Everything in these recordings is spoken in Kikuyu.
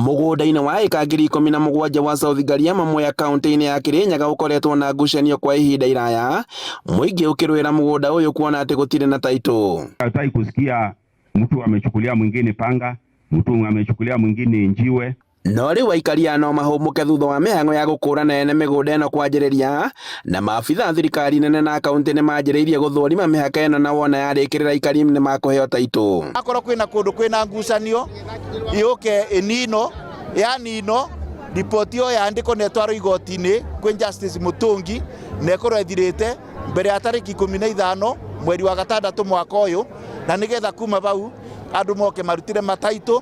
Mũgũnda-inĩ wa ĩka 17,000 wa South Gariama Mwea kaunti-inĩ ya Kirinyaga ũkoretwo na ngucanio kwa ihinda iraya, mũingĩ ũkĩrũĩra mũgũnda ũyũ kuona atĩ gũtirĩ na taitũ. Hataki kusikia mtu amechukulia mwingine panga, mtu amechukulia mwingine njiwe. No rĩu aikari no mahũmũke thutha wa mĩhang'o ya gũkũrana ene mĩgũnda ĩno kwanjĩrĩria, na maabitha thirikari nene na kaunti nĩ manjĩrĩirie gũthũrima mĩhaka ĩno na wona yarĩkĩrĩra aikari nĩ makũheo taitũ. Akorwo kwĩna kũndũ kwĩna ngucanio iũke ĩnino yanino ripoti yo yandĩkwo na ĩtwarwo igoti-inĩ kwĩ Justice Mutungi na ĩkorwo ĩthirĩte mbere ya tarĩki 15 mweri wa gatandatũ mwaka ũyũ, na nĩgetha kuma bau andũ moke marutire mataitũ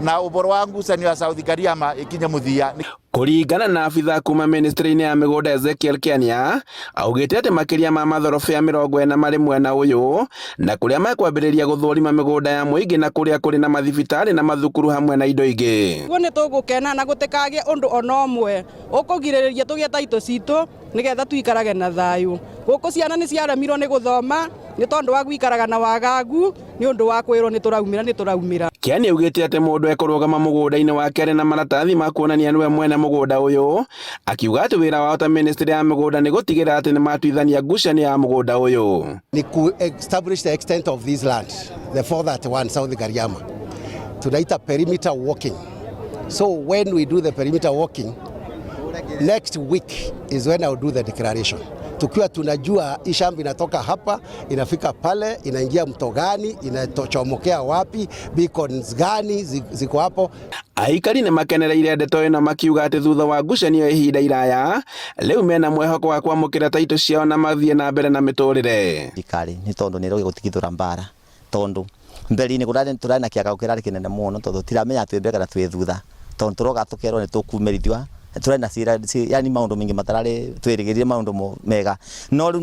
na ũboro wa ngucanio ya South Gariama ikinye muthia. Kũringana na abitha kuma ministry-inĩ ya mĩgũnda Ezekiel Kenya, augĩte atĩ makĩria ma mathorobia 40 marĩ mwena ũyũ, na kũrĩa makwambĩrĩria gũthũrima mĩgũnda ya mũingĩ na kũrĩa kũrĩ na mathibitarĩ na mathukuru hamwe na indo ingĩ. Nĩ tũgũkena na gũtikagĩe ũndũ ona ũmwe ũkũgirĩrĩria tũgĩe taitũ citũ nĩgetha tuikarage na thayũ. Gũkũ ciana nĩ ciaremirwo nĩ gũthoma nĩ tondũ wa guikaraga na wagagu nĩ ũndũ wa kwĩrwo nĩ tũraumĩra. Kĩani augĩte atĩ mũndũ ekũrũgama mũgũnda-inĩ wake arĩ na maratathi ma kuonania nĩwe mwene mũgũnda ũyũ, akiuga atĩ wĩra wao ta ministry ya mĩgũnda nĩ gũtigĩrĩra atĩ nĩ matuithania ngucanio ya mũgũnda ũyũ. Ni ku establish the extent of this land, the 431 South Gariama. Tunaita perimeter walking. So when we do the perimeter walking, next week is when I will do the declaration. Tukiwa tunajua hii shamba inatoka hapa inafika pale inaingia mto gani inatochomokea wapi, beacons gani ziko hapo. Aikari nĩ makenereire ndeto ĩno makiuga atĩ thutha wa ngucanio ihinda iraya rĩu mena mwĩhoko wa kwamũkĩra taitũ ciao na mathiĩ na mbere na mĩtũrĩre. Thirikari nĩ tondũ nĩ gũtigithũra mbara tondũ mbere-inĩ tũrarĩ na kĩagago kĩrarĩ kĩnene mũno tondũ tiramenya twĩ mbere kana twĩ thutha tondũ tũroga tũkerwo nĩ tũkumĩrithwa tũrĩ na cira yani maũndũ mingĩ matararĩ twĩrĩgĩrĩire maũndũ mega, no rĩu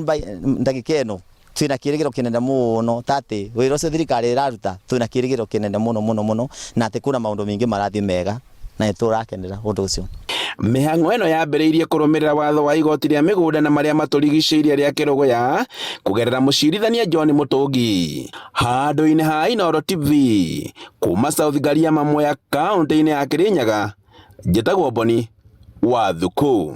ndagĩka ĩno twĩna kĩrĩgĩro kĩnene mũno tatĩ wĩra ũcio thirikari ĩraruta twĩna kĩrĩgĩro kĩnene mũno na atĩ kuna maũndũ mingĩ marathiĩ mega na nĩtũrakenera ũndũ ũcio. Mĩhang'o ĩno yambĩrĩirie kũrũmĩrĩra watho wa igoti rĩa mĩgũnda na marĩa matũrigicĩirie rĩa Kĩrũgũya kũgerera mũcirithania John Mutungi. Handũ-inĩ ha Inooro TV kuma South Gariama Mwea kaunti-inĩ ya Kirinyaga, njĩtagwo Boni wa Thuku.